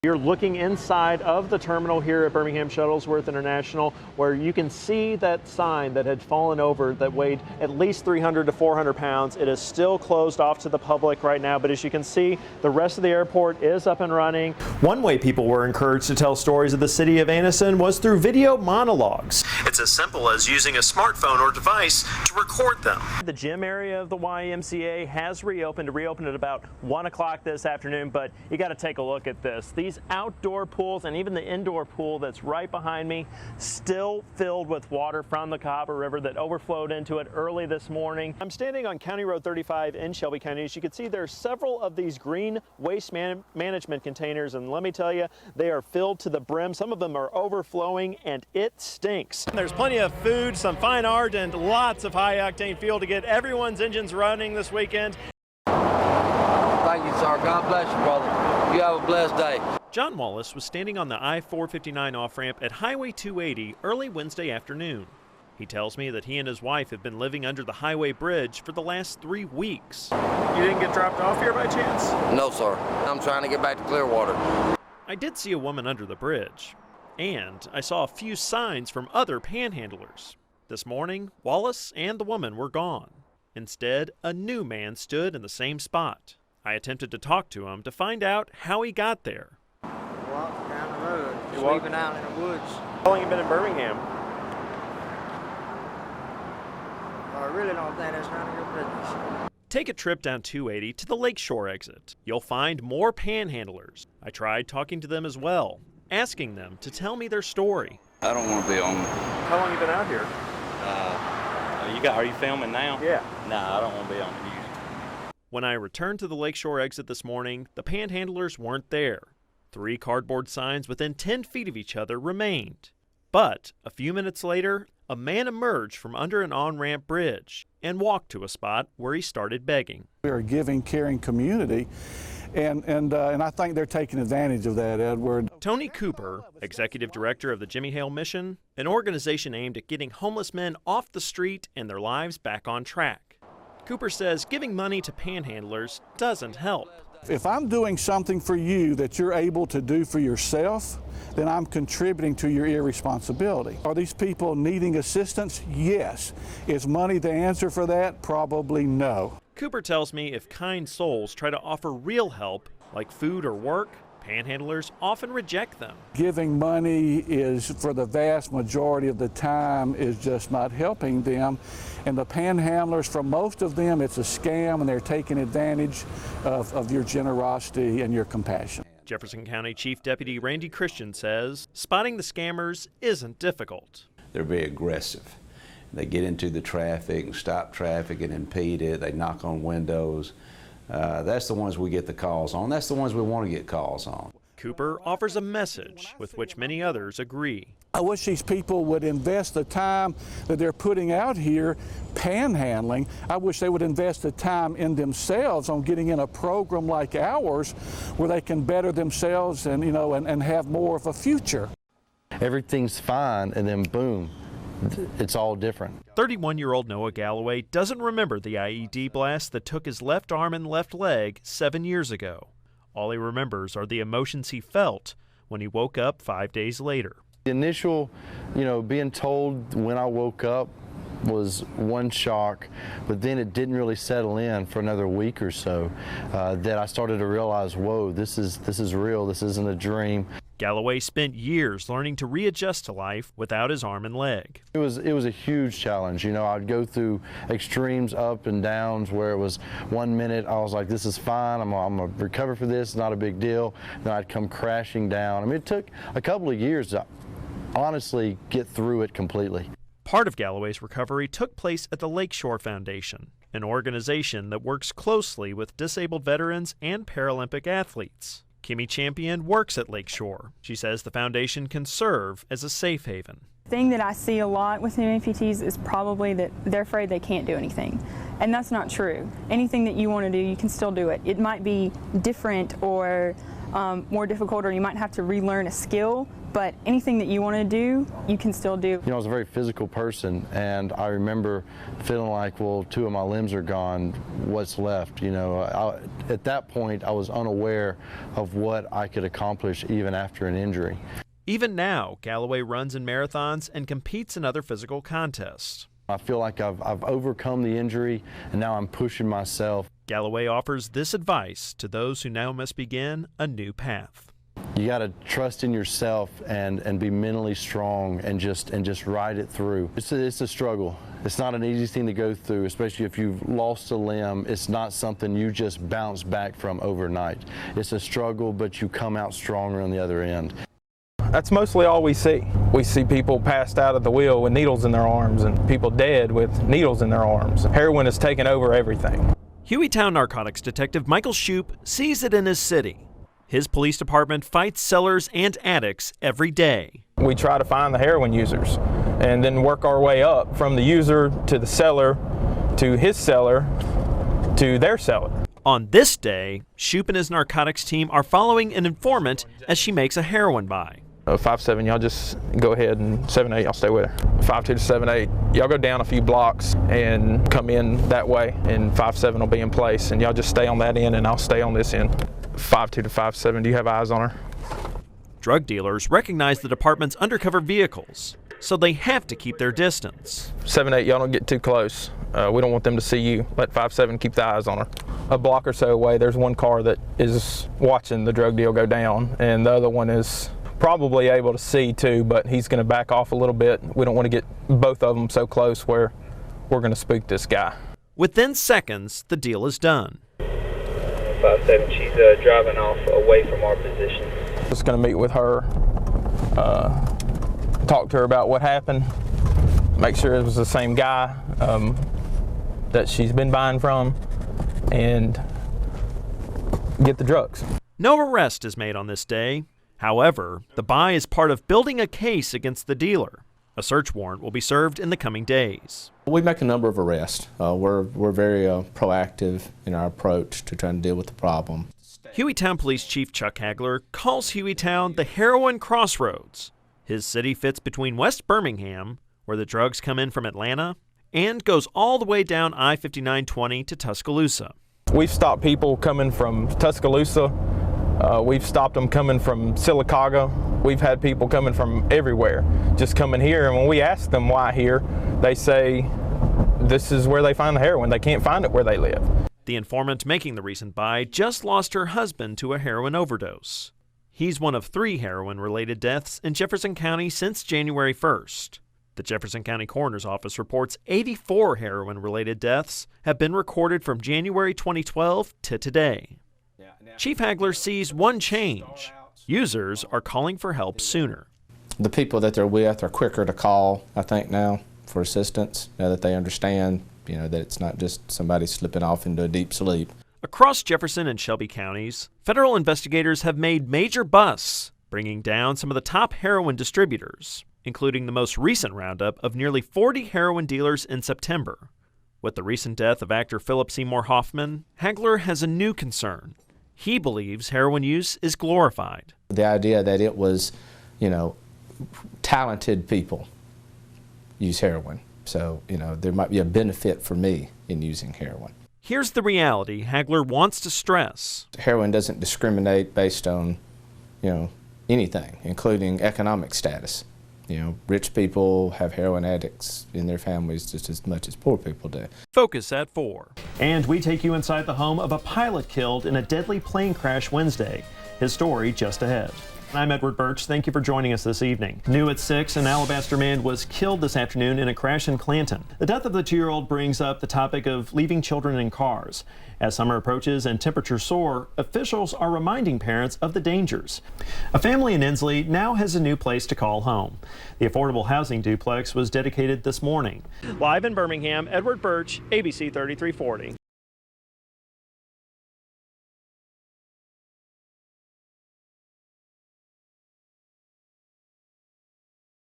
You're looking inside of the terminal here at Birmingham Shuttlesworth International, where you can see that sign that had fallen over that weighed at least 300 to 400 pounds. It is still closed off to the public right now, but as you can see, the rest of the airport is up and running. One way people were encouraged to tell stories of the city of Anniston was through video monologues. It's as simple as using a smartphone or device to record them. The gym area of the YMCA has reopened at about 1 o'clock this afternoon, but you got to take a look at this. These outdoor pools and even the indoor pool that's right behind me still filled with water from the Cahaba River that overflowed into it early this morning. I'm standing on County Road 35 in Shelby County. As you can see, there's several of these green waste management containers, and let me tell you, they are filled to the brim. Some of them are overflowing and it stinks. There's plenty of food, some fine art, and lots of high-octane fuel to get everyone's engines running this weekend. Thank you, sir. God bless you, brother. You have a blessed day. John Wallace was standing on the I-459 off-ramp at Highway 280 early Wednesday afternoon. He tells me that he and his wife have been living under the highway bridge for the last 3 weeks. You didn't get dropped off here by chance? No, sir. I'm trying to get back to Clearwater. I did see a woman under the bridge, and I saw a few signs from other panhandlers. This morning, Wallace and the woman were gone. Instead, a new man stood in the same spot. I attempted to talk to him to find out how he got there. Walked down the road, sleeping out in the woods. How long have you been in Birmingham? I really don't think that's none of your business. Take a trip down 280 to the Lakeshore exit. You'll find more panhandlers. I tried talking to them as well, asking them to tell me their story. I don't want to be on. How long have you been out here? Are you filming now? Yeah. No, I don't want to be on the news. When I returned to the Lakeshore exit this morning, the panhandlers weren't there. 3 cardboard signs within 10 feet of each other remained. But a few minutes later, a man emerged from under an on-ramp bridge and walked to a spot where he started begging. We're a giving, caring community, and I think they're taking advantage of that, Edward. Tony Cooper, executive director of the Jimmy Hale Mission, an organization aimed at getting homeless men off the street and their lives back on track. Cooper says giving money to panhandlers doesn't help. If I'm doing something for you that you're able to do for yourself, then I'm contributing to your irresponsibility. Are these people needing assistance? Yes. Is money the answer for that? Probably no. Cooper tells me if kind souls try to offer real help, like food or work, panhandlers often reject them. Giving money is, for the vast majority of the time, is just not helping them. And the panhandlers, for most of them, it's a scam, and they're taking advantage of your generosity and your compassion. Jefferson County Chief Deputy Randy Christian says spotting the scammers isn't difficult. They're very aggressive. They get into the traffic and stop traffic and impede it. They knock on windows. That's the ones we get the calls on. That's the ones we want to get calls on. Cooper offers a message with which many others agree. I wish these people would invest the time that they're putting out here panhandling. I wish they would invest the time in themselves on getting in a program like ours where they can better themselves and, and have more of a future. Everything's fine, and then boom, it's all different. 31-year-old Noah Galloway doesn't remember the IED blast that took his left arm and left leg 7 years ago. All he remembers are the emotions he felt when he woke up 5 days later. The initial, being told when I woke up was one shock, but then it didn't really settle in for another week or so. That I started to realize, whoa, this is real. This isn't a dream. Galloway spent years learning to readjust to life without his arm and leg. It was a huge challenge. I'd go through extremes, up and downs, where it was 1 minute I was like, this is fine, I'm gonna recover for this, not a big deal. Then I'd come crashing down. I mean, it took a couple of years to honestly get through it completely. Part of Galloway's recovery took place at the Lakeshore Foundation, an organization that works closely with disabled veterans and Paralympic athletes. Kimmy Champion works at Lakeshore. She says the foundation can serve as a safe haven. The thing that I see a lot with new amputees is probably that they're afraid they can't do anything. And that's not true. Anything that you want to do, you can still do it. It might be different or more difficult, or you might have to relearn a skill, But anything that you want to do, you can still do. You know, I was a very physical person, and I remember feeling like, well, 2 of my limbs are gone, what's left? You know, at that point, I was unaware of what I could accomplish even after an injury. Even now, Galloway runs in marathons and competes in other physical contests. I feel like I've overcome the injury, and now I'm pushing myself. Galloway offers this advice to those who now must begin a new path. You got to trust in yourself and be mentally strong and just ride it through. It's a struggle. It's not an easy thing to go through, especially if you've lost a limb. It's not something you just bounce back from overnight. It's a struggle, but you come out stronger on the other end. That's mostly all we see. We see people passed out at the wheel with needles in their arms and people dead with needles in their arms. Heroin has taken over everything. Hueytown narcotics detective Michael Shoup sees it in his city. His police department fights sellers and addicts every day. We try to find the heroin users and then work our way up from the user to the seller to his seller to their seller. On this day, Shoup and his narcotics team are following an informant as she makes a heroin buy. 5-7, y'all just go ahead, and 7-8, y'all stay with her. 5-2 to 7-8, y'all go down a few blocks and come in that way, and 5-7 will be in place, and y'all just stay on that end and I'll stay on this end. 5-2 to 5-7, do you have eyes on her? Drug dealers recognize the department's undercover vehicles, so they have to keep their distance. 7-8, y'all don't get too close. We don't want them to see you. Let 5-7 keep the eyes on her. A block or so away, there's one car that is watching the drug deal go down, and the other one is probably able to see too, but he's going to back off a little bit. We don't want to get both of them so close where we're going to spook this guy. Within seconds, the deal is done. 5-7, she's driving off away from our position. Just going to meet with her, talk to her about what happened, make sure it was the same guy that she's been buying from, and get the drugs. No arrest is made on this day. However, the buy is part of building a case against the dealer. A search warrant will be served in the coming days. We make a number of arrests. We're very proactive in our approach to trying to deal with the problem. Hueytown Police Chief Chuck Hagler calls Hueytown the heroin crossroads. His city fits between West Birmingham, where the drugs come in from Atlanta, and goes all the way down I-5920 to Tuscaloosa. We've stopped people coming from Tuscaloosa. We've stopped them coming from Sylacauga. We've had people coming from everywhere just coming here, and when we ask them why here, they say this is where they find the heroin. They can't find it where they live. The informant making the recent buy just lost her husband to a heroin overdose. He's one of 3 heroin-related deaths in Jefferson County since January 1st. The Jefferson County Coroner's Office reports 84 heroin-related deaths have been recorded from January 2012 to today. Chief Hagler sees one change. Users are calling for help sooner. The people that they're with are quicker to call, I think, now for assistance, now that they understand, that it's not just somebody slipping off into a deep sleep. Across Jefferson and Shelby counties, federal investigators have made major busts, bringing down some of the top heroin distributors, including the most recent roundup of nearly 40 heroin dealers in September. With the recent death of actor Philip Seymour Hoffman, Hagler has a new concern. He believes heroin use is glorified. The idea that it was, talented people use heroin. So, there might be a benefit for me in using heroin. Here's the reality Hagler wants to stress. Heroin doesn't discriminate based on, anything, including economic status. Rich people have heroin addicts in their families just as much as poor people do. Focus at 4. And we take you inside the home of a pilot killed in a deadly plane crash Wednesday. His story just ahead. I'm Edward Burch. Thank you for joining us this evening. New at 6, an Alabaster man was killed this afternoon in a crash in Clanton. The death of the 2-year-old brings up the topic of leaving children in cars. As summer approaches and temperatures soar, officials are reminding parents of the dangers. A family in Inslee now has a new place to call home. The affordable housing duplex was dedicated this morning. Live in Birmingham, Edward Burch, ABC 3340.